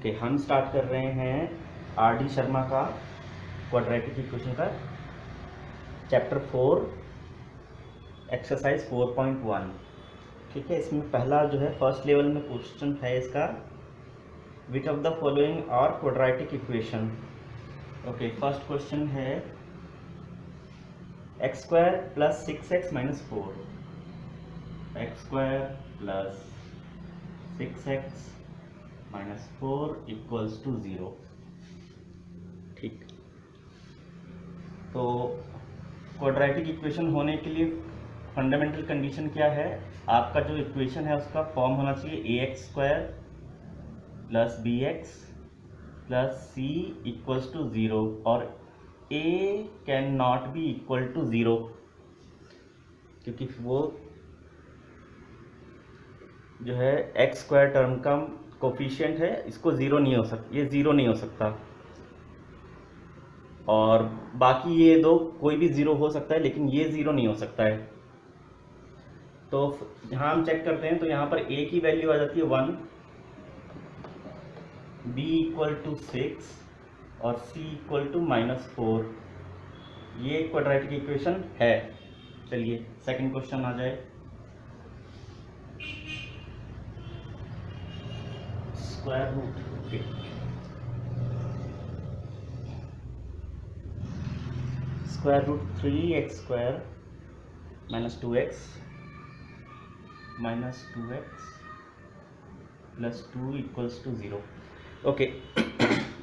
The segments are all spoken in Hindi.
ओके, हम स्टार्ट कर रहे हैं आर डी शर्मा का क्वाड्रेटिक इक्वेशन का चैप्टर 4 एक्सरसाइज 4.1। ठीक है, इसमें पहला जो है फर्स्ट लेवल में क्वेश्चन है इसका, which of the following are quadratic equation. Okay, first question है x square plus 6x minus 4, x square plus 6x minus 4 equals to 0। ठीक, तो क्वाड्रेटिक इक्वेशन होने के लिए फंडामेंटल कंडीशन क्या है, आपका जो इक्वेशन है उसका फॉर्म होना चाहिए a x square plus b x plus c equals to 0 और a can not be equal to 0, क्योंकि वो जो है एक्स स्क्वायर टर्म का कोफिशिएंट है, इसको ज़ीरो नहीं हो सकता, ये ज़ीरो नहीं हो सकता। और बाकी ये दो कोई भी ज़ीरो हो सकता है, लेकिन ये ज़ीरो नहीं हो सकता है। तो यहाँ हम चेक करते हैं, तो यहाँ पर a की वैल्यू आ जाती है 1, b इक्वल टू 6 और c इक्वल टू -4। ये क्वाड्रेटिक इक्वेशन है। चलिए सेकंड क्वेश्चन आ जाए। Square root square root 3x square minus 2x minus 2x plus 2 equals to 0। Okay,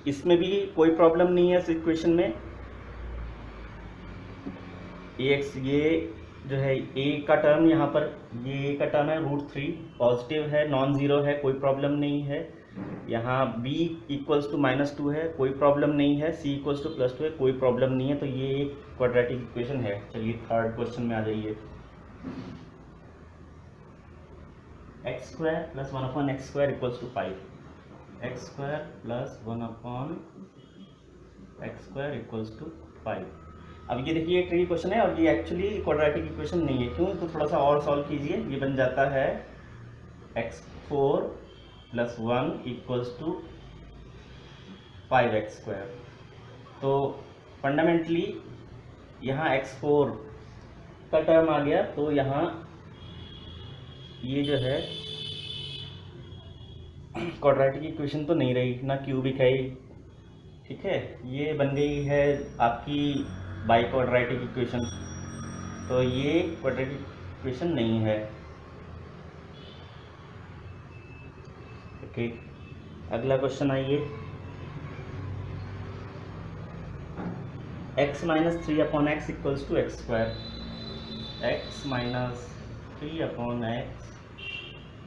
इसमें भी कोई प्रॉब्लम नहीं है इस इक्वेशन में। ax, ये जो है a का टर्म यहाँ पर, ये a का टर्म है √3, पॉजिटिव है, नॉन ज़ीरो है, कोई प्रॉब्लम नहीं है। यहाँ b इक्वल्स टू -2 है, कोई प्रॉब्लम नहीं है। c इक्वल्स टू +2 है, कोई प्रॉब्लम नहीं है। तो ये एक क्वाड्रेटिक इक्वेशन है। चलिए थर्ड क्वेश्चन में आ जाइए। X square plus 1/x square equals to 5, x square plus 1/x square equals to 5। अब ये देखिए ट्रिकी क्वेश्चन है और ये एक्चुअली क्वाड्रेटिक इक्वेशन नहीं है। क्यों? तो थोड़ा सा और सॉल्व कीजिए। ये बन जाता है x4 plus 1 equals to 5x square. तो फंडामेंटली यहाँ x4 का टर्म आ गया, तो यहाँ ये जो है क्वाड्रेटिक इक्वेशन तो नहीं रही, ना क्यूबिक है। ठीक है, ये बन गई है आपकी बाई क्वाड्रेटिक इक्वेशन। तो ये क्वाड्रेटिक इक्वेशन नहीं है। ओके, अगला क्वेश्चन आइए। x minus 3/x equals to x square, x minus 3/x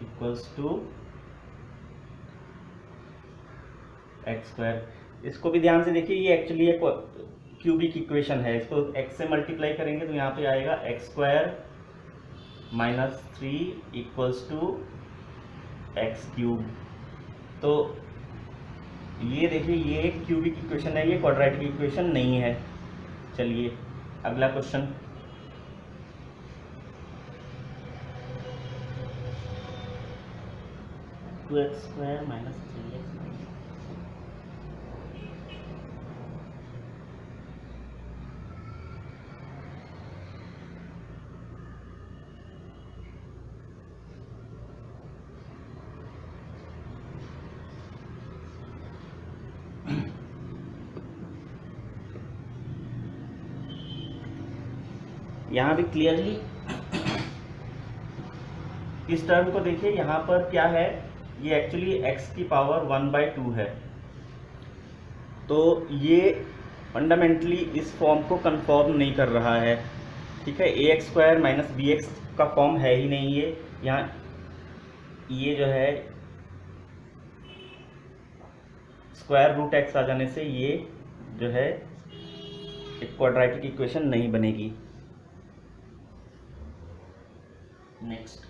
equals to x square. इसको भी ध्यान से देखिए, ये एक्चुअली एक क्यूबिक इक्वेशन है। इसको x से मल्टीप्लाई करेंगे तो यहाँ पे आएगा x square minus 3 equals to x cube. तो ये देखिए, ये एक क्यूबिक इक्वेशन है, ये क्वाड्रेटिक इक्वेशन नहीं है। चलिए अगला question. Two x square minus 3x, यहाँ भी क्लियरली इस टर्म को देखिए। यहाँ पर क्या है, ये एक्चुअली x की पावर 1/2 है। तो ये फंडामेंटली इस फॉर्म को कंफर्म नहीं कर रहा है। ठीक है, ax स्क्वायर माइनस bx का फॉर्म है ही नहीं ये। यहाँ ये जो है स्क्वायर रूट x आ जाने से ये जो है एक क्वाड्रेटिक इक्वेशन नहीं बनेगी। नेक्स्ट,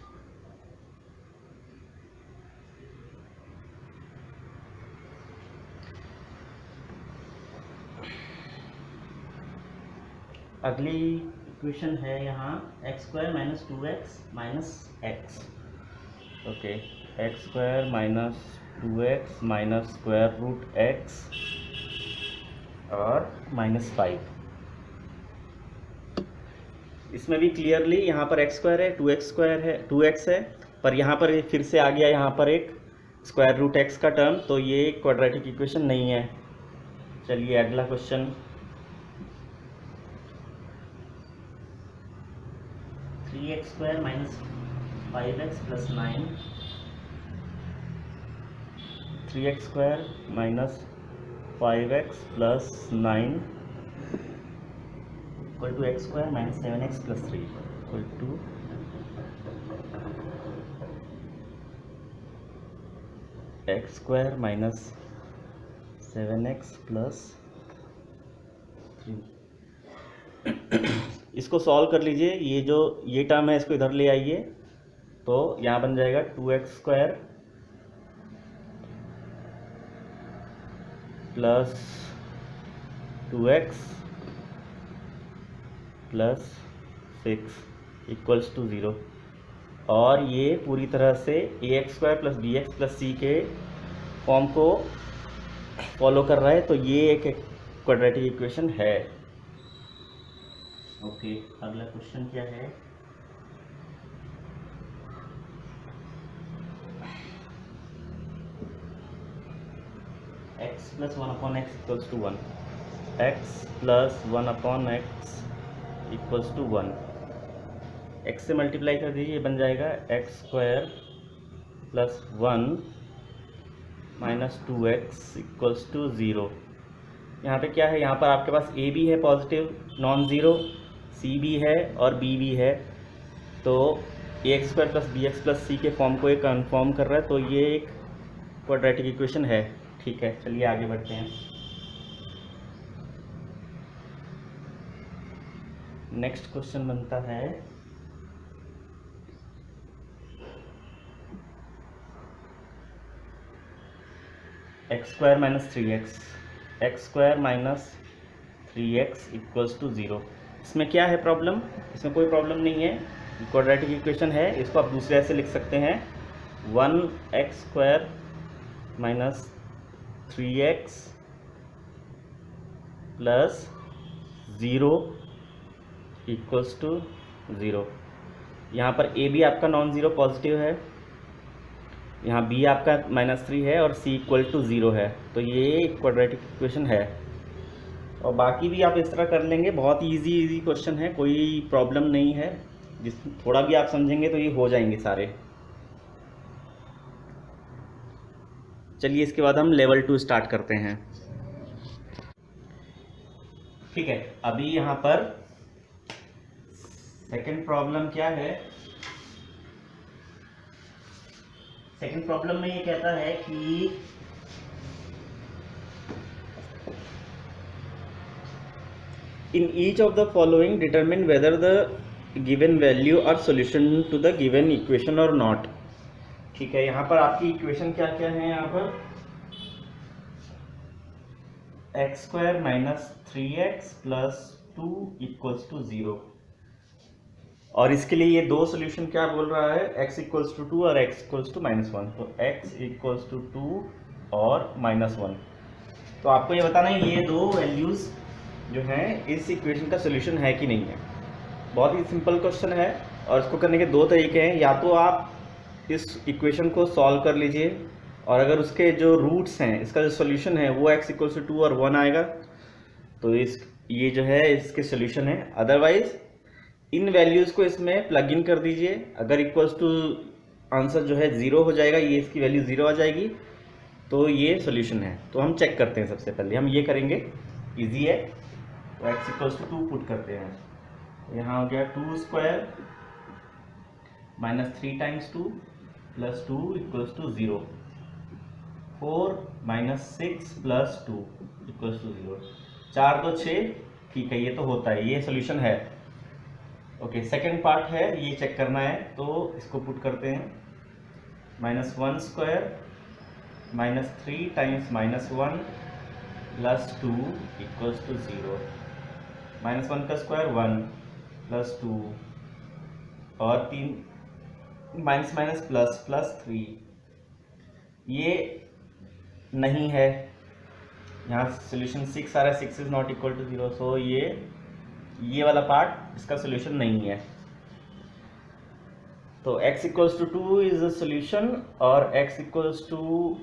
अगली इक्वेशन है यहाँ x square minus 2x minus x. Okay, x square minus 2x minus square root x और -5। इसमें भी क्लियरली यहाँ पर x स्क्वायर है, 2x स्क्वायर है, 2x है, पर यहाँ पर फिर से आ गया यहाँ पर एक स्क्वायर रूट x का टर्म, तो ये क्वाड्रेटिक इक्वेशन नहीं है। चलिए अगला question. 3x square minus 5x plus 9, 3x square minus 5x plus 9 equal to x square minus 7x plus 3 equal to x square minus 7x plus 3। इसको सॉल्व कर लीजिए। ये टर्म है, इसको इधर ले आइए, तो यहाँ बन जाएगा 2x square plus 2x plus 6 equals to 0। और ये पूरी तरह से ax square plus bx plus c के फॉर्म को फॉलो कर रहा है, तो ये एक क्वाड्रेटिक इक्वेशन है। ओके, अगला क्वेश्चन क्या है? x plus 1/x equals to 1, x plus 1/x equals to 1। x से मल्टीप्लाई कर दीजिए, बन जाएगा x square plus 1 minus 2x equals to 0। यहाँ पे क्या है? यहाँ पर आपके पास a भी है पॉजिटिव नॉन ज़ीरो, c भी है और b भी है, तो ax square plus bx plus c के फॉर्म को ये कन्फर्म कर रहा है, तो ये एक क्वाड्रेटिक इक्वेशन है। ठीक है, चलिए आगे बढ़ते हैं। नेक्स्ट क्वेश्चन बनता है x square minus 3x, x square minus 3x equals to 0। इसमें क्या है प्रॉब्लम? इसमें कोई प्रॉब्लम नहीं है, क्वाड्रेटिक इक्वेशन है। इसको आप दूसरे ऐसे लिख सकते हैं, 1x square minus 3x plus 0 equals to 0। यहाँ पर a भी आपका नॉन ज़ीरो पॉजिटिव है, यहाँ b आपका -3 है और c इक्वल टू 0 है, तो ये क्वाड्रेटिक इक्वेशन है। और बाकी भी आप इस तरह कर लेंगे, बहुत इजी क्वेश्चन है, कोई प्रॉब्लम नहीं है। जिस थोड़ा भी आप समझेंगे तो ये हो जाएंगे सारे। चलिए इसके बाद हम लेवल 2 स्टार्ट करते हैं। ठीक है, अभी यहाँ पर सेकंड प्रॉब्लम क्या है? सेकंड प्रॉब्लम में ये कहता है कि in each of the following determine whether the given value are solution to the given equation or not। ठीक है, यहाँ पर आपकी इक्वेशन क्या क्या है? यहाँ पर x square minus 3x plus 2 equals to 0, और इसके लिए ये दो सोल्यूशन क्या बोल रहा है? x इक्वल्स टू 2 और x इक्वल्स टू -1, तो x इक्वल्स टू 2 और -1। तो आपको ये बताना है ये दो वैल्यूज़ जो हैं इस इक्वेशन का सोल्यूशन है कि नहीं है। बहुत ही सिंपल क्वेश्चन है, और इसको करने के दो तरीके हैं। या तो आप इस इक्वेशन को सॉल्व कर लीजिए, और अगर उसके जो रूट्स हैं, इसका जो सोल्यूशन है वो x इक्वल्स टू 2 और 1 आएगा, तो ये जो है इसके सोल्यूशन है। अदरवाइज इन वैल्यूज़ को इसमें प्लग इन कर दीजिए, अगर इक्वल्स टू आंसर जो है 0 हो जाएगा, ये इसकी वैल्यू 0 आ जाएगी, तो ये सोल्यूशन है। तो हम चेक करते हैं, सबसे पहले हम ये करेंगे, ईजी है। तो x इक्वल्स टू 2 पुट करते हैं, यहाँ हो गया 2 square minus 3 times 2 plus 2 equals to 0, 4 minus 6 plus 2 equals to 0, 4 2 6। ठीक है, ये तो होता है, ये सोल्यूशन है। ओके, सेकेंड पार्ट है, ये चेक करना है, तो इसको पुट करते हैं। -1 square minus 3 times -1 plus 2 equals to 0, -1 का स्क्वायर 1 प्लस 2 और 3 माइनस माइनस प्लस प्लस 3। ये नहीं है, यहाँ सोल्यूशन 6 आ रहा है, 6 is not equal to 0, so ये वाला पार्ट इसका सोल्यूशन नहीं है। तो x equals to 2 is the solution और x equals to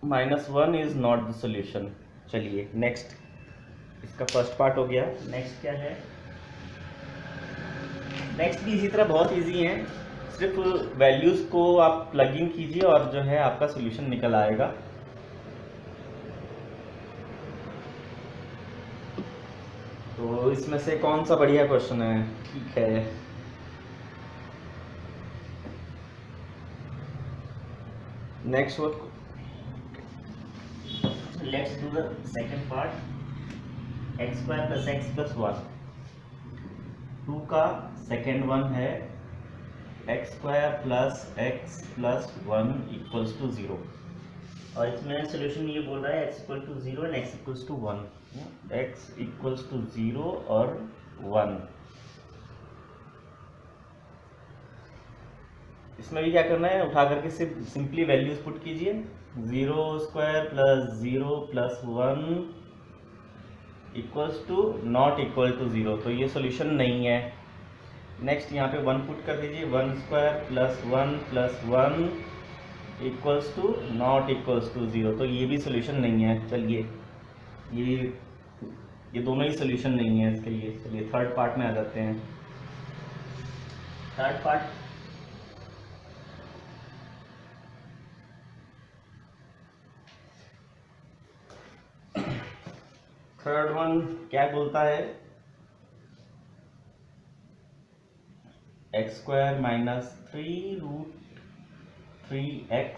-1 is not the solution. चलिए नेक्स्ट, इसका फर्स्ट पार्ट हो गया। नेक्स्ट क्या है? नेक्स्ट भी इसी तरह बहुत इजी है, सिर्फ वैल्यूज को आप प्लग इन कीजिए और जो है आपका सोल्यूशन निकल आएगा। तो इसमें से कौन सा बढ़िया क्वेश्चन है? ठीक है, next work, let's do the second part. x² + x + 1, 2 का सेकेंड वन है x² + x + 1 = 0, और इसमें सोल्यूशन ये बोल रहा है x = 0 एंड x = 1, x = 0 और 1। इसमें भी क्या करना है, उठा करके सिर्फ सिंपली वैल्यूज पुट कीजिए। 0² + 0 + 1 = नॉट इक्वल टू 0, तो ये सोल्यूशन नहीं है। नेक्स्ट यहाँ पे 1 पुट कर दीजिए, 1² + 1 + 1 = नॉट इक्वल्स टू 0, तो ये भी सोल्यूशन नहीं है। चलिए ये दोनों ही सोल्यूशन नहीं है इसके लिए। चलिए थर्ड पार्ट में आ जाते हैं। थर्ड पार्ट, थर्ड वन क्या बोलता है? x² - 3√3x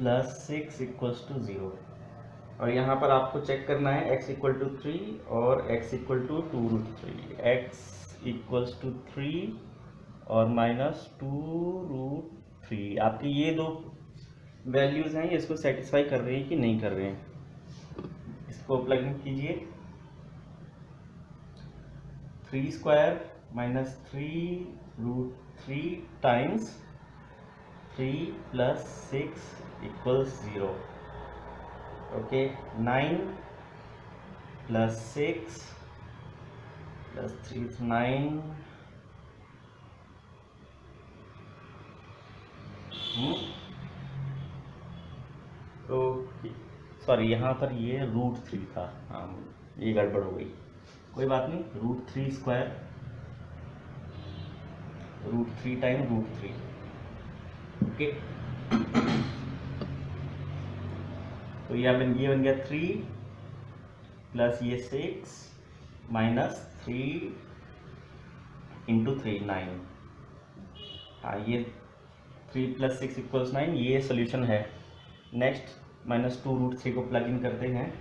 + 6 = 0, और यहाँ पर आपको चेक करना है x = 3 और x = 2√3, x = 3 और -2√3। आपकी ये दो वैल्यूज़ हैं, इसको सेटिस्फाई कर रही है कि नहीं कर रहे हैं। इसको प्लग इन कीजिए। 3² - 3√3 टाइम्स 3 + 6 = 0, ओके। 9 + 6 + 3 is 9, तो सॉरी यहाँ पर ये √3 था, हाँ ये गड़बड़ हो गई, कोई बात नहीं। √3² √3 टाइम √3, ओके। तो ये बन गया 3 प्लस ये 6 माइनस 3 इंटू 3 9। हाँ ये 3 + 6 = 9, ये सोल्यूशन है। नेक्स्ट -2√3 को प्लग इन करते हैं।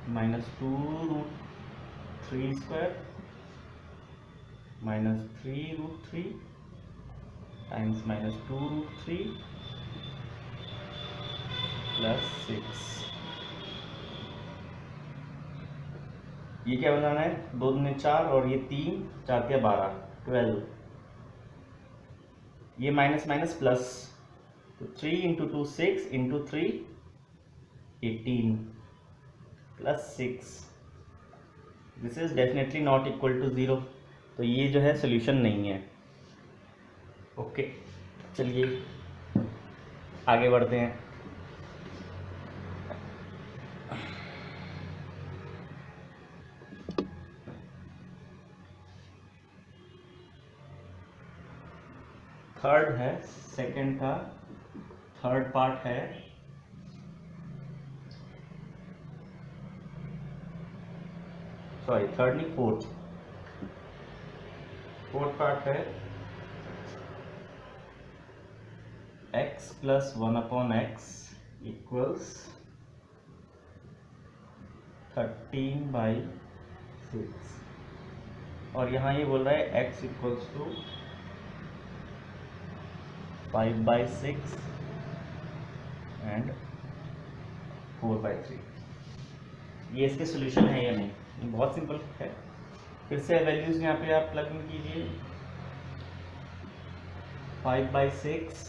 -2√3² -3√3 टाइम्स -2√3 + 6। ये क्या बनाना है? 2 दूनी 4 और ये 3, 4 × 12 12। ये माइनस माइनस प्लस, तो 3 × 2 6 × 3 18 + 6। This is definitely not equal to 0, तो ये जो है सोल्यूशन नहीं है। ओके चलिए आगे बढ़ते हैं। थर्ड है, सेकंड का थर्ड पार्ट है। सॉरी थर्ड नहीं, फोर्थ पार्ट है। x + 1/x = 13/6, और यहाँ ये बोल रहा है x = 5/6 एंड 4/3। ये इसके सोल्यूशन है या नहीं? बहुत सिंपल है। फिर से वैल्यूज यहाँ पे आप प्लग इन कीजिए। 5/6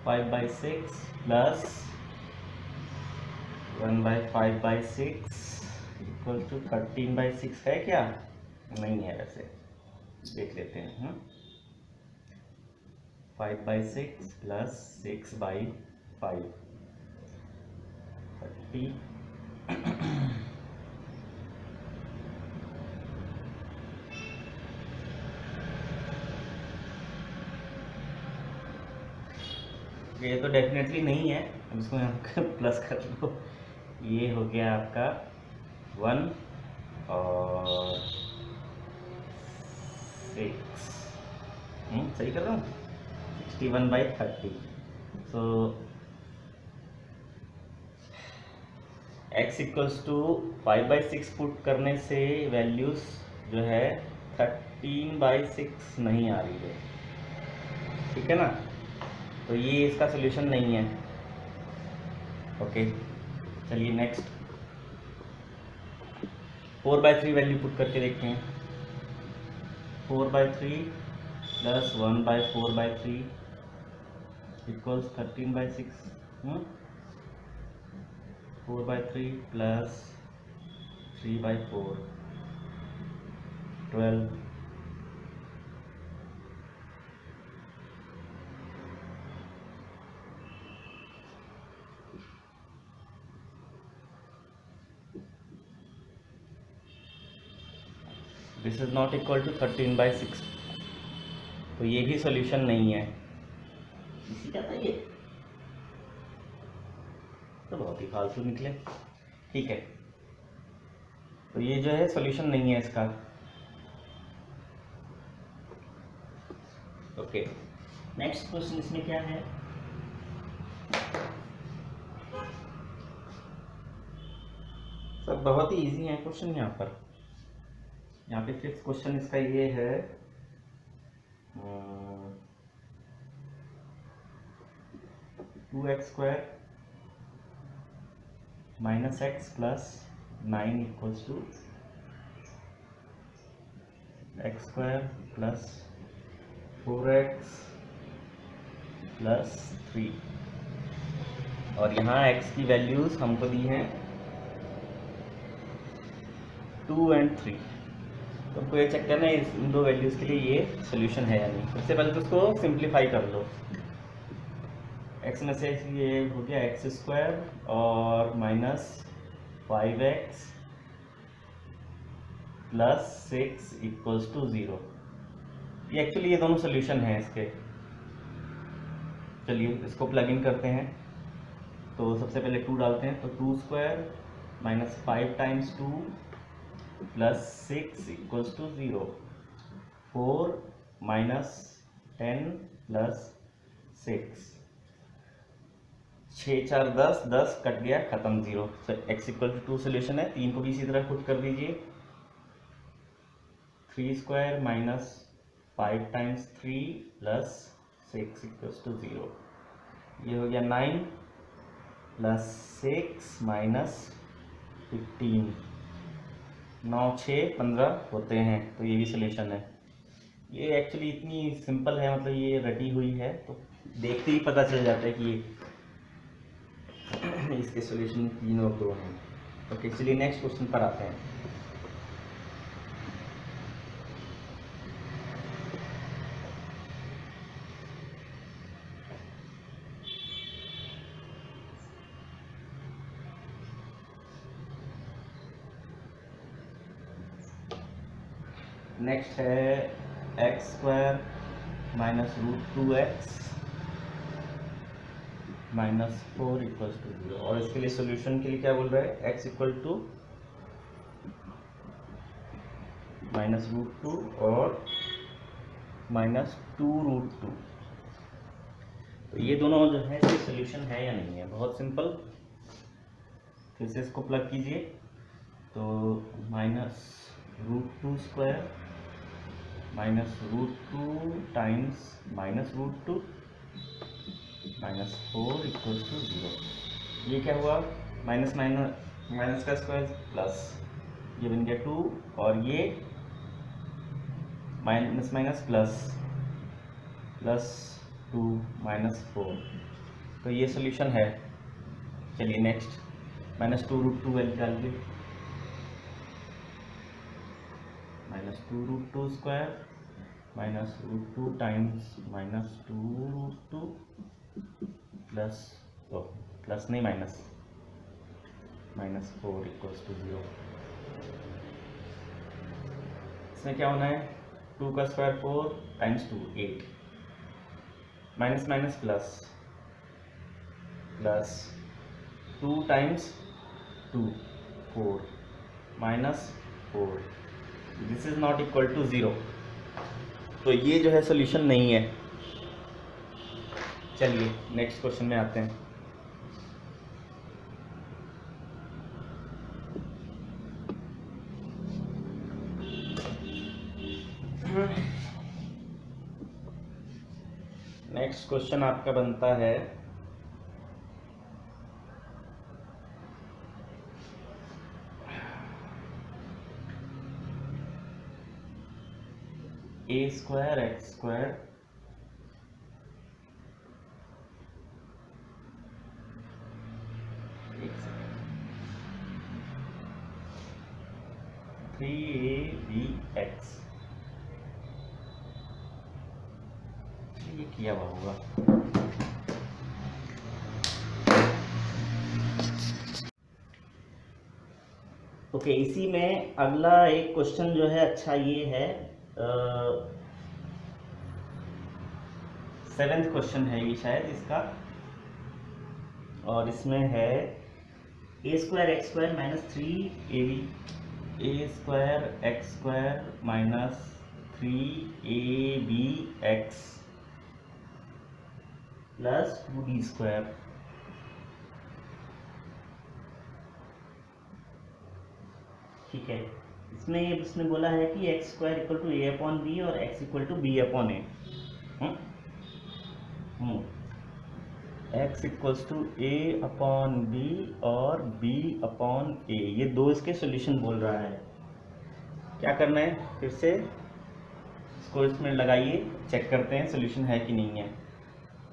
5/6 प्लस 1/5/6 इक्वल टू 13/6 है क्या? नहीं है, वैसे देख लेते हैं। 5/6 प्लस 6/5 30। ये तो डेफिनेटली नहीं है, अब इसको यहाँ प्लस कर लो। ये हो गया आपका 1 और 6, सही कर रहा हूँ, 61/30। सो x इक्वल्स टू 5/6 पुट करने से वैल्यूज जो है 13/6 नहीं आ रही है, ठीक है ना? तो ये इसका सोल्यूशन नहीं है। ओके, चलिए नेक्स्ट 4/3 वैल्यू पुट करके देखते हैं। 4/3 plus 1/4/3 equals 13/6। 4/3 plus 3/4 12। This is not equal to 13/6, तो ये भी सॉल्यूशन नहीं है। इसी का था ये, तो बहुत ही फालतू निकले। ठीक है, तो ये जो है सॉल्यूशन नहीं है इसका। ओके, नेक्स्ट क्वेश्चन इसमें क्या है? सब बहुत ही इजी है क्वेश्चन यहाँ पर। यहाँ पे 5th क्वेश्चन इसका ये है, 2x² minus x plus 9 equals to x² plus 4x plus 3। और यहाँ x की वैल्यूज हमको दी हैं 2 और 3। तो हमको ये चेक करना है इन दो वैल्यूज के लिए ये सोल्यूशन है या नहीं। सबसे पहले तो उसको सिंप्लीफाई कर लो। x में से ये हो गया x² और minus 5x plus 6 equals to 0। ये एक्चुअली ये दोनों सोल्यूशन हैं इसके। चलिए इसको प्लग इन करते हैं। तो सबसे पहले 2 डालते हैं, तो 2² minus 5 times 2 plus 6 equals to 0। 4 minus 10 plus 6, 6 4 10, 10 cut गया, खत्म, 0। x इक्वल टू 2 सोल्यूशन है। 3 को भी इसी तरह पुट कर दीजिए। 3² minus 5 times 3 plus 6 equals to 0। ये हो गया 9 प्लस 6 माइनस 15। 9 6 15 होते हैं, तो ये भी सोल्यूशन है। ये एक्चुअली इतनी सिंपल है, मतलब ये रटी हुई है, तो देखते ही पता चल जाता है कि ये इसके सोल्यूशन 3 और 2 हैं। ओके, चलिए नेक्स्ट क्वेश्चन पर आते हैं। नेक्स्ट है x² minus √2x minus 4 equals to 0। और इसके लिए सोल्यूशन के लिए क्या बोल रहा है? x इक्वल टू माइनस √2 और माइनस 2√2। तो ये दोनों जो है इसके सोल्यूशन है या नहीं है? बहुत सिंपल, फिर से इसको प्लग कीजिए। तो minus √2² minus √2 times minus √2 minus 4 equals to 0। ये क्या हुआ? माइनस माइनस का स्क्वायर प्लस, ये बन गया 2, और ये minus minus plus, plus 2 minus 4। तो ये सोल्यूशन है। चलिए नेक्स्ट, -2√2 वैल्यू निकालिए, -2√2 स्क्वायर -√2 टाइम्स -2√2 प्लस प्लस नहीं -4 इक्वल्स टू 0। इसमें क्या होना है, 2 का square 4 times 2 8, minus minus plus plus 2 times 2 4 -4, this is not equal to 0। तो ये जो है सोल्यूशन नहीं है। चलिए नेक्स्ट क्वेश्चन में आते हैं। नेक्स्ट क्वेश्चन आपका बनता है a² x² (3abx) ये किया हुआ होगा। ओके, इसी में अगला एक क्वेश्चन जो है अच्छा ये है, 7th क्वेश्चन है ये शायद इसका, और इसमें है a² x² -3ab a² x² -3abx plus 2d²। ठीक है, इसमें उसने बोला है कि x² = a/b और x = b/a। x = a/b और b/a, ये दो इसके सॉल्यूशन बोल रहा है। क्या करना है, फिर से इसको इसमें लगाइए, चेक करते हैं सॉल्यूशन है कि नहीं है।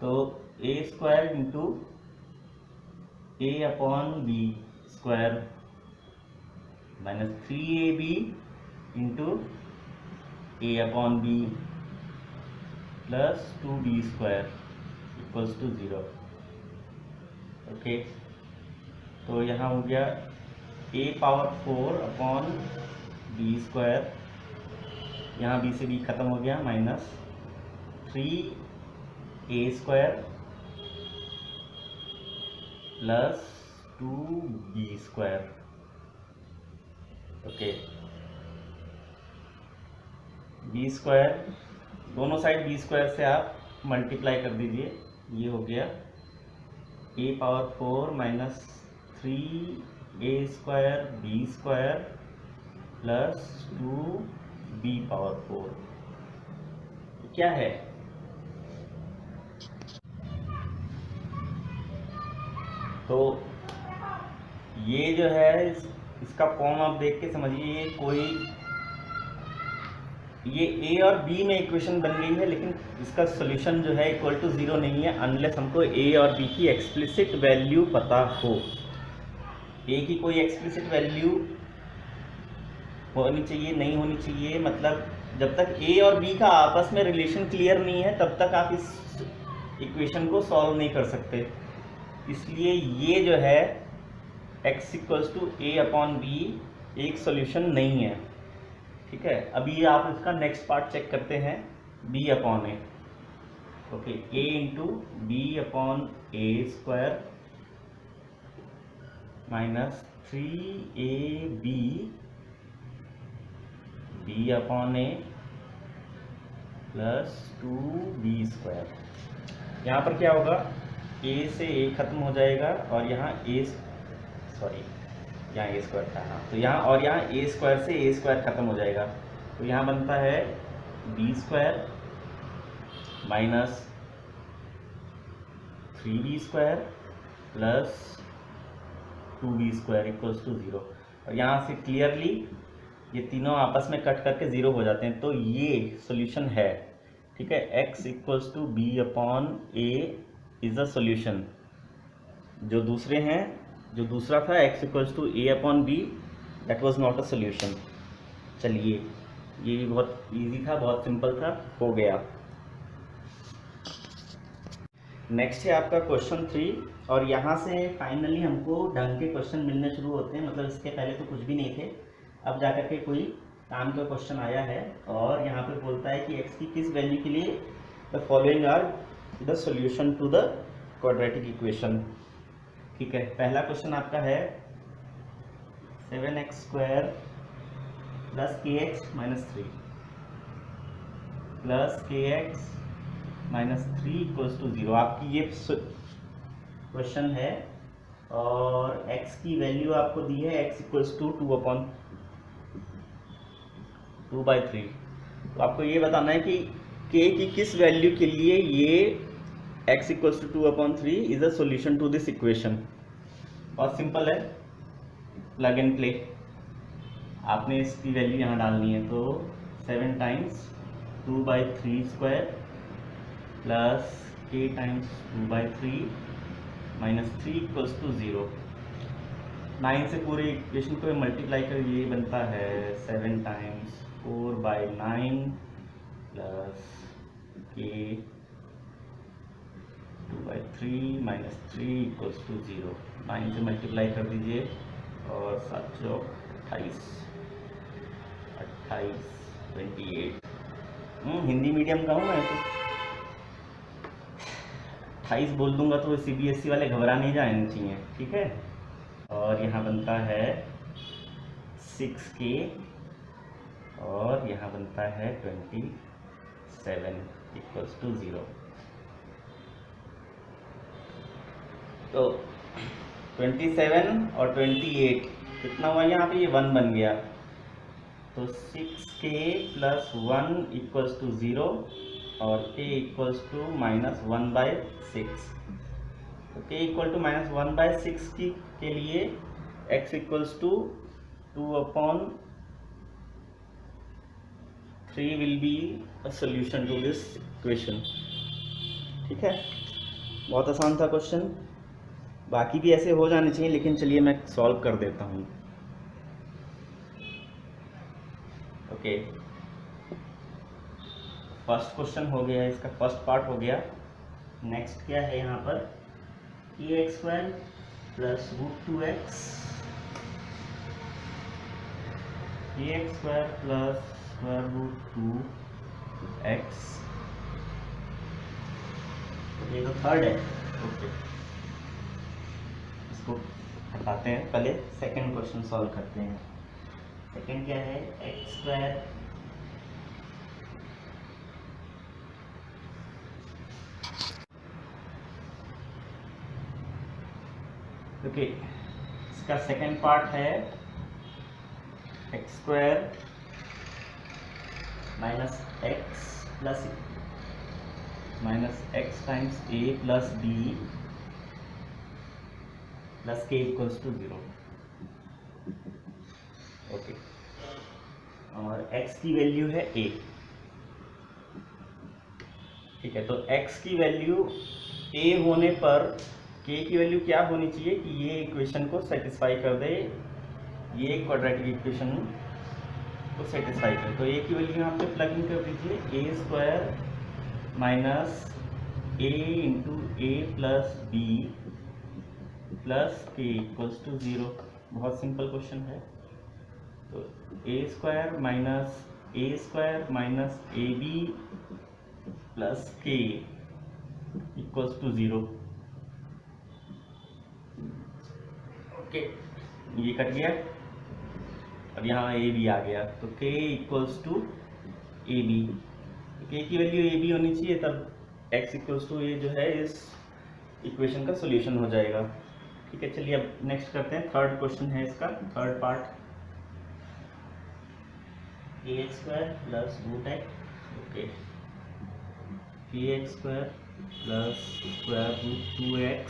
तो a² × a/b² -3ab × a/b plus 2d² = 0। Okay, तो यहाँ हो गया a⁴/b², यहाँ b से b खत्म हो गया, -3a² plus 2b²। Okay, b², दोनों साइड b² से आप मल्टीप्लाई कर दीजिए, ये हो गया a⁴ -3a²b² प्लस 2b⁴। क्या है, तो ये जो है इसका फॉर्म आप देख के समझिए, ये a और b में इक्वेशन बन गई है, लेकिन इसका सॉल्यूशन जो है = 0 नहीं है, अनलेस हमको a और b की एक्सप्लिसिट वैल्यू पता हो। a की कोई एक्सप्लिसिट वैल्यू होनी चाहिए, नहीं होनी चाहिए, मतलब जब तक a और b का आपस में रिलेशन क्लियर नहीं है तब तक आप इस इक्वेशन को सॉल्व नहीं कर सकते। इसलिए ये जो है x = a/b एक सॉल्यूशन नहीं है। ठीक है, अभी आप इसका नेक्स्ट पार्ट चेक करते हैं, b/a। Okay, a × b/a² -3ab b/a plus 2b²। यहाँ पर क्या होगा, a से a खत्म हो जाएगा और यहाँ यहाँ a² था, हाँ, तो यहाँ और यहाँ a² से a² खत्म हो जाएगा, तो यहाँ बनता है b² minus 3b² plus 2b² = 0। और यहाँ से क्लियरली ये तीनों आपस में कट करके 0 हो जाते हैं, तो ये सॉल्यूशन है। ठीक है, x = b/a is a solution. जो दूसरा था x equals to a upon B, that was not a solution. चलिए ये भी बहुत इजी था, बहुत सिंपल था, हो गया। नेक्स्ट है आपका क्वेश्चन 3, और यहाँ से फाइनली हमको ढंग के क्वेश्चन मिलने शुरू होते हैं। मतलब इसके पहले तो कुछ भी नहीं थे, अब जाकर के कोई काम का क्वेश्चन आया है। और यहाँ पे बोलता है कि x की किस वैल्यू के लिए the following are the solution to the quadratic equation. ठीक है, पहला क्वेश्चन आपका है 7x square plus kx minus 3 plus kx minus 3 equals to 0। आपकी ये क्वेश्चन है और x की वैल्यू आपको दी है x इक्वल्स टू 2/3। तो आपको ये बताना है कि k की किस वैल्यू के लिए ये x equals to 2/3 is a solution to this equation. बहुत सिंपल है, प्लग एंड प्ले। आपने इसकी वैल्यू यहाँ डालनी है, तो 7 times 2/3 square plus k times 2/3 minus 3 equals to 0। 9 से पूरे इक्वेशन को मल्टीप्लाई कर ये बनता है 7 times 4/9 plus k 2/3 minus 3 equals to 0। 9 से मल्टीप्लाई कर दीजिए और 7 चौक 28 हिंदी मीडियम का हूँ मैं, तो 28 बोल दूंगा तो CBSE वाले घबरा नहीं जाने चाहिए। ठीक है, और यहाँ बनता है 6k और यहाँ बनता है 27 इक्वल्स टू 0। तो 27 और 28 कितना हुआ यहाँ पे, ये 1 बन गया। तो 6k प्लस 1 इक्वल्स टू 0 और k इक्वल्स टू -1/6। तो k इक्वल टू -1/6 के लिए x equals to 2/3 will be a solution to this equation. ठीक है, बहुत आसान था क्वेश्चन, बाकी भी ऐसे हो जाने चाहिए, लेकिन चलिए मैं सॉल्व कर देता हूँ। ओके, फर्स्ट क्वेश्चन हो गया, इसका फर्स्ट पार्ट हो गया। नेक्स्ट क्या है यहाँ पर, kx² plus √2x, kx² plus √2x, ये तो थर्ड है। ओके, इसको हटाते हैं, पहले सेकंड क्वेश्चन सॉल्व करते हैं। सेकंड क्या है, x² ओके, इसका सेकंड पार्ट है x² minus x times a plus b plus k equals to 0। Okay, और x की वैल्यू है a। ठीक है, तो x की वैल्यू a होने पर k की वैल्यू क्या होनी चाहिए कि ये इक्वेशन को सेटिस्फाई कर दे, ये क्वाड्रेटिक इक्वेशन को सेटिस्फाई करे। तो a की वैल्यू यहाँ पे प्लग इन कर दीजिए, a² minus a into a plus b plus k equals to 0। बहुत सिंपल क्वेश्चन है। तो a² minus ab plus k equals to 0। Okay, ये कट गया और यहाँ ए बी आ गया, तो k equals to A B. k की वैल्यू ए बी होनी चाहिए, तब x इक्वल्स टू ए जो है इस इक्वेशन का सॉल्यूशन हो जाएगा। ठीक है, चलिए अब नेक्स्ट करते हैं। थर्ड क्वेश्चन है इसका third part, kx² plus √x। Okay, kx² plus √2x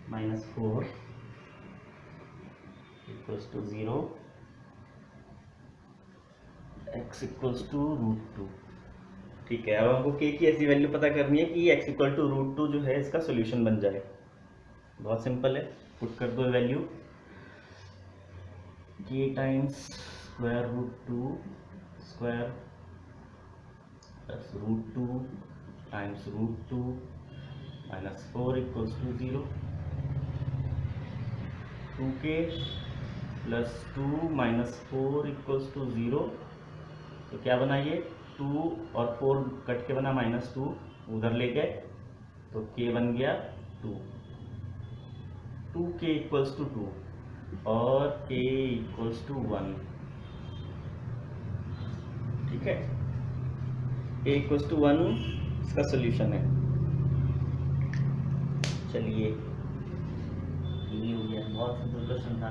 minus 4 equals to 0, x equals to √2। ठीक है, अब हमको k की ऐसी वैल्यू पता करनी है कि x इक्वल टू √2 जो है इसका सॉल्यूशन बन जाए। बहुत सिंपल है, पुट कर दो value, k times square root 2 square plus root 2 times root 2 minus 4 equals to 0, 2k plus 2 minus 4 equals to 0। तो क्या बना ये 2 और 4 कट के बना -2, उधर ले गए तो k बन गया 2, 2k इक्वल्स टू 2 और k इक्वल्स टू 1। ठीक है, k इक्वल्स टू 1 इसका सोल्यूशन है। चलिए ये हो गया, बहुत सिंपल क्वेश्चन था।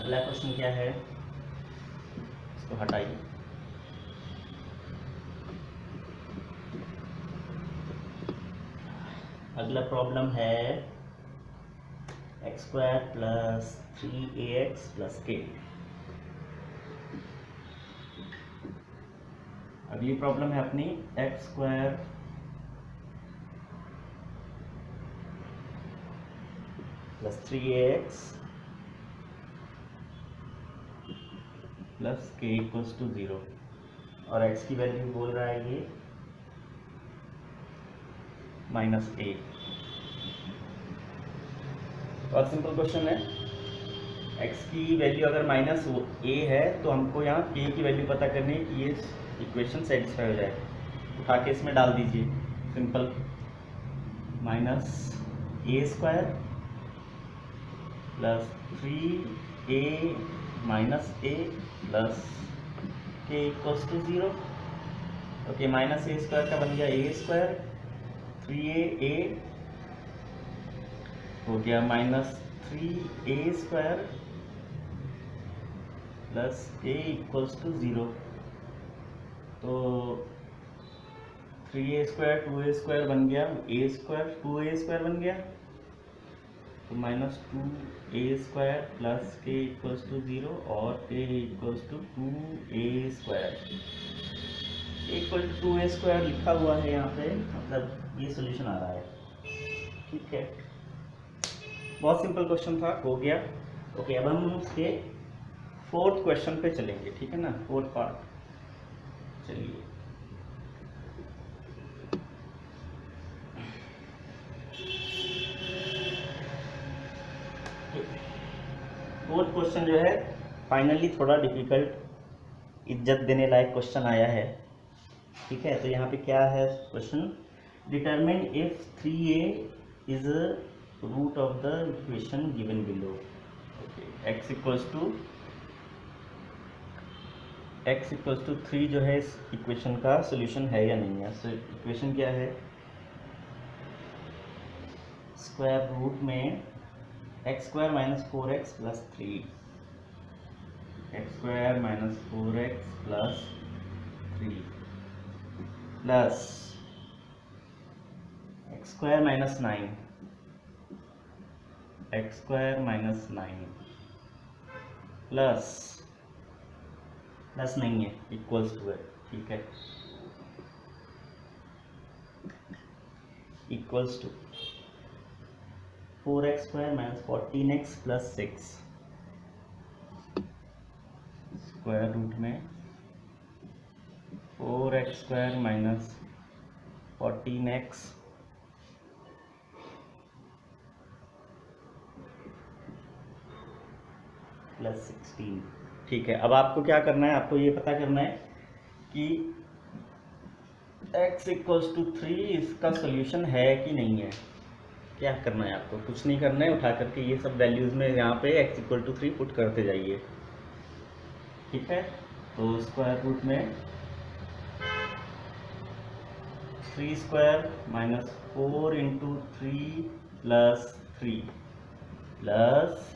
अगला क्वेश्चन क्या है, इसको हटाइए। अगला प्रॉब्लम है x square plus 3ax plus k। अगली प्रॉब्लम है अपनी x square plus 3ax plus k equals to 0 और x की वैल्यू बोल रहा है ये -a। और सिंपल क्वेश्चन है, x की वैल्यू अगर -a है तो हमको यहाँ k की वैल्यू पता करनी है कि ये इक्वेशन सेटिस्फाई हो जाए। उठा के इसमें डाल दीजिए, simple, -a square plus 3a minus a plus k equals to 0। Okay, -a square का बन गया a स्क्वायर, 3a हो गया -3a square plus a equals to 0। तो 3a स्क्वायर 2a स्क्वायर बन गया a स्क्वायर, 2a स्क्वायर बन गया, तो -2a square plus k equals to 0 और k equals to 2a square. Equal to 2a square लिखा हुआ है यहाँ पे, मतलब ये सॉल्यूशन आ रहा है। ठीक है, बहुत सिंपल क्वेश्चन था, हो गया। ओके, अब हम उसके 4th क्वेश्चन पे चलेंगे। ठीक है ना, 4th पार्ट। चलिए, फोर्थ क्वेश्चन जो है फाइनली थोड़ा डिफिकल्ट, इज्जत देने लायक क्वेश्चन आया है। ठीक है, तो यहाँ पे क्या है question, determine if 3a is root of the equation given below. x equals to 3 जो है इस इक्वेशन का सोल्यूशन है या नहीं है। सो इक्वेशन क्या है, स्क्वायर रूट में x square minus 4x plus 3, x square minus 4x plus 3 plus x square minus 9, x square minus 9 plus नहीं है, इक्वल्स टू है। ठीक है, equals to 4x square minus 14x plus 6, square root में 4x square minus 14x plus 16। ठीक है, अब आपको क्या करना है, आपको ये पता करना है कि x इक्वल्स टू 3 इसका सोल्यूशन है कि नहीं है। क्या करना है आपको, कुछ नहीं करना है, उठा करके ये सब वैल्यूज़ में यहाँ पे x इक्वल टू 3 पुट करते जाइए। ठीक है, तो स्क्वायर रूट में 3 square minus 4 into 3 plus 3 plus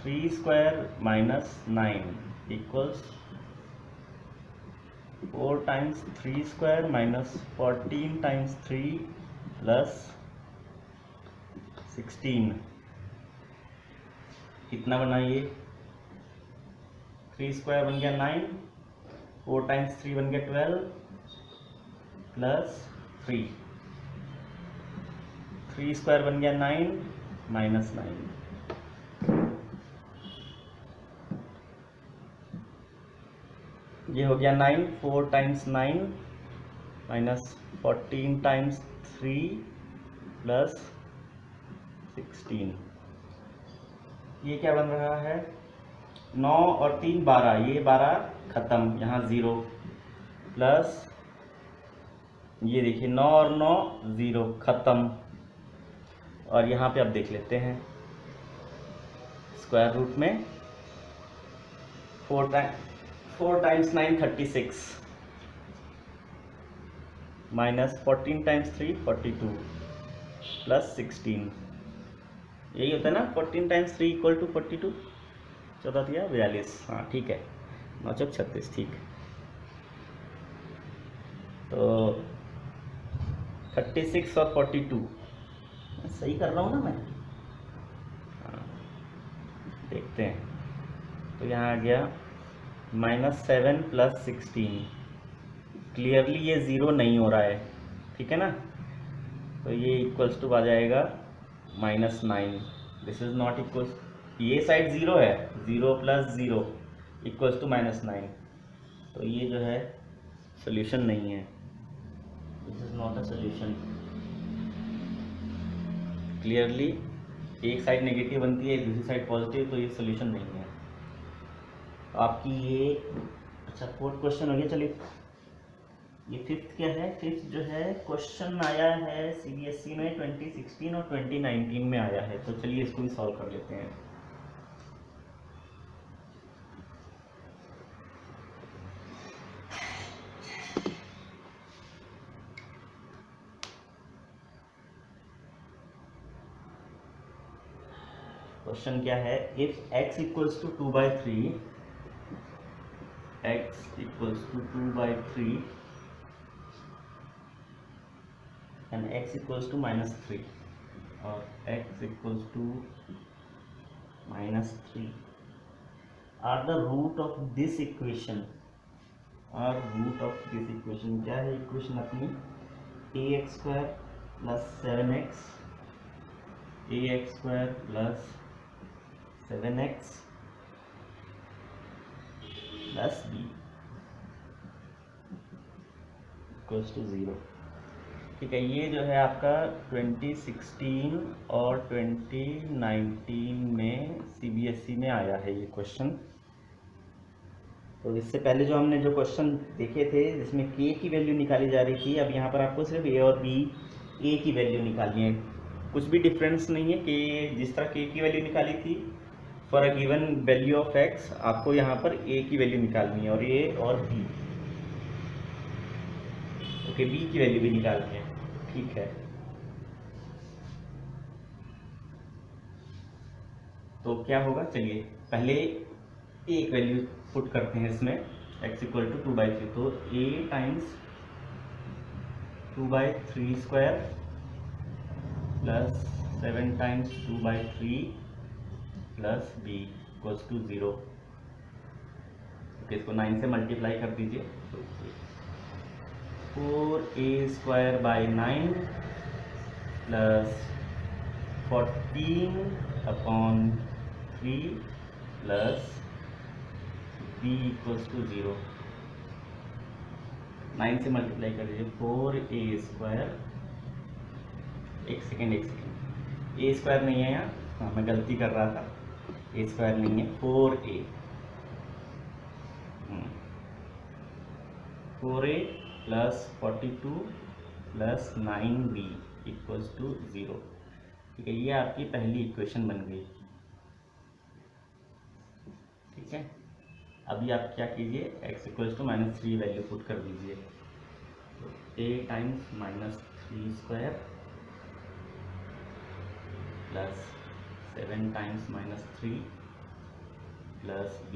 3 square minus 9 equals 4 times 3 square minus 14 times 3 plus 16। कितना बनाइए, 3 स्क्वायर बन गया 9, 4 टाइम्स 3 बन गया 12 प्लस 3 स्क्वायर बन गया 9 माइनस 9, ये हो गया 9, 4 टाइम्स 9 माइनस 14 टाइम्स 3 प्लस 16, ये क्या बन रहा है 9 और 3 12, ये 12 खत्म, यहाँ 0 प्लस ये देखिए 9 और 9 0 खत्म, और यहाँ पे अब देख लेते हैं स्क्वायर रूट में 4 टाइम्स 9 36 माइनस 14 टाइम्स 3 42 प्लस 16, यही होता है ना 14 टाइम्स 3 इक्वल टू 42, 14 दिया 42, हाँ ठीक है 9 चौक 36, ठीक। तो 36 और 42 सही कर रहा हूँ ना मैं, हाँ देखते हैं। तो यहाँ आ गया -7 प्लस 16, क्लियरली ये 0 नहीं हो रहा है, ठीक है ना, तो ये इक्वल्स टू आ जाएगा -9, दिस इज नॉट इक्वल्स, ये साइड 0 है, 0 प्लस 0 इक्वल्स टू -9, तो ये जो है सोल्यूशन नहीं है, this is not a solution. Clearly एक साइड नेगेटिव बनती है, दूसरी साइड पॉजिटिव, तो ये सोल्यूशन नहीं है। तो आपकी ये अच्छा 4th क्वेश्चन हो गया। चलिए ये 5th क्या है, 5th जो है क्वेश्चन आया है CBSE में 2016 और 2019 में आया है, तो चलिए इसको भी सॉल्व कर लेते हैं। क्वेश्चन क्या है, if x equals to 2/3, x equals to 2/3 and x equals to -3 और x equals to -3 are the root of this equation, क्या है इक्वेशन अपनी, ax² plus 7x, ax² plus 7x प्लस b इक्वल्स टू 0, ठीक है। ये जो है आपका 2016 और 2019 में CBSE में आया है ये क्वेश्चन। तो इससे पहले जो हमने जो क्वेश्चन देखे थे जिसमें k की वैल्यू निकाली जा रही थी, अब यहाँ पर आपको सिर्फ a और b, a की वैल्यू निकालनी है, कुछ भी डिफरेंस नहीं है कि जिस तरह k की वैल्यू निकाली थी for a given value of x, आपको यहाँ पर a की वैल्यू निकालनी है, और a और b, ओके b की वैल्यू भी निकालनी है, ठीक है। तो क्या होगा, चलिए पहले एक वैल्यू पुट करते हैं इसमें, x इक्वल टू 2/3, तो a times 2/3 square plus 7 times 2/3 plus b equals to 0, okay इसको 9 से मल्टीप्लाई कर दीजिए, 4a² by 9 plus 14/3 plus b equals to 0, 9 से मल्टीप्लाई कर दीजिए, 4a², एक सेकेंड a² नहीं है यहाँ, हाँ मैं गलती कर रहा था, a² नहीं है, 4a plus 42 plus 9b equals to 0, ठीक है। ये आपकी पहली इक्वेशन बन गई, ठीक है। अभी आप क्या कीजिए, x equals to -3 value put कर दीजिए, तो a times -3 square plus 7 times -3 plus b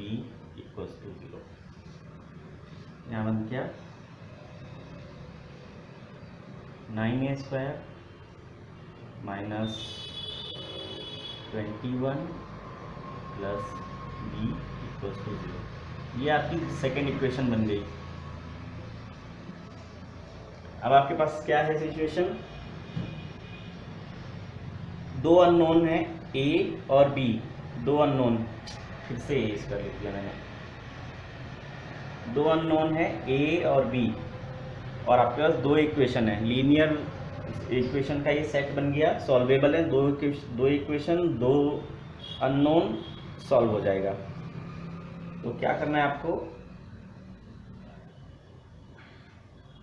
equals to 0, यहाँ बन क्या 9a² minus 21 plus b equals to 0, ये आपकी सेकेंड इक्वेशन बन गई। अब आपके पास क्या है सिचुएशन, दो अननोन है ए और बी, दो अननोन, फिर से इस कर लिख दिया मैंने, दो अननोन है ए और बी और आपके पास दो इक्वेशन है, लीनियर इक्वेशन का ये सेट बन गया, सॉल्वेबल है, दो इक्वेशन दो अननोन, सॉल्व हो जाएगा। तो क्या करना है आपको,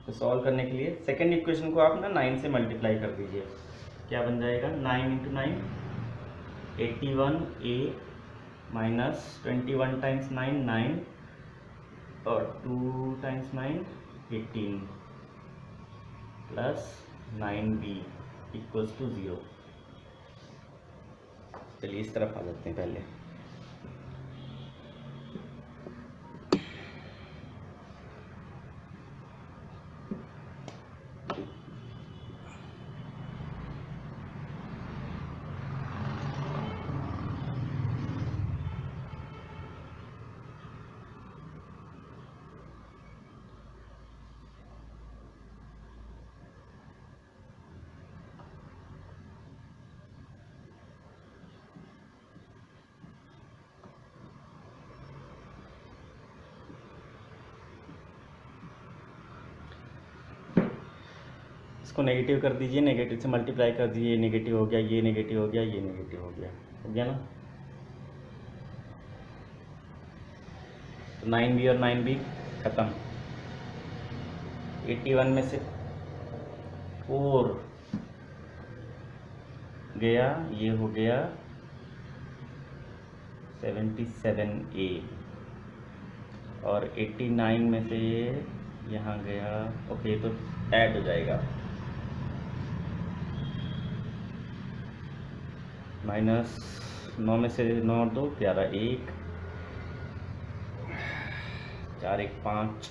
तो सॉल्व करने के लिए सेकेंड इक्वेशन को आप ना 9 से मल्टीप्लाई कर दीजिए। क्या बन जाएगा, 9 × 9 81 ए माइनस 21 टाइम्स 9 9 और 2 times 9 18 plus 9b equals to 0। चलिए इस तरफ आ जाते हैं पहले। इसको नेगेटिव कर दीजिए, नेगेटिव से मल्टीप्लाई कर दीजिए, ये नेगेटिव हो गया, ये नेगेटिव हो गया, ये नेगेटिव हो गया ना। तो 9b और 9b खत्म, 81 में से 4 गया, ये हो गया 77a और 89 में से ये यहाँ गया, ओके तो ऐड हो जाएगा, माइनस 9 में से 9 और 2 11 1 4 1 5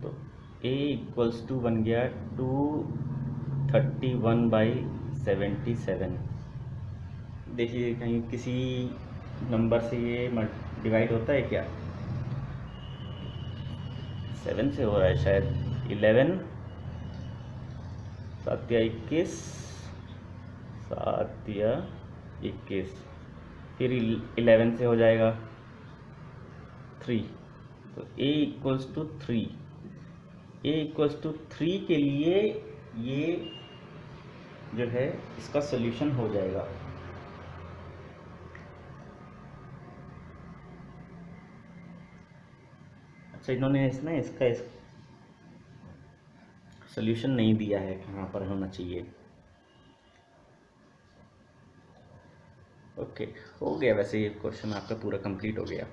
तो a इक्वल्स टू बन गया 231/77। देखिए कहीं किसी नंबर से ये डिवाइड होता है क्या, 7 से हो रहा है शायद, 11 7 या 21 7 या 21 फिर 11 से हो जाएगा 3, तो a equals to 3, a equals to 3 के लिए ये जो है इसका सॉल्यूशन हो जाएगा। अच्छा इन्होंने इसका सॉल्यूशन नहीं दिया है कहाँ पर होना चाहिए। ओके हो गया, वैसे ये क्वेश्चन आपका पूरा कंप्लीट हो गया।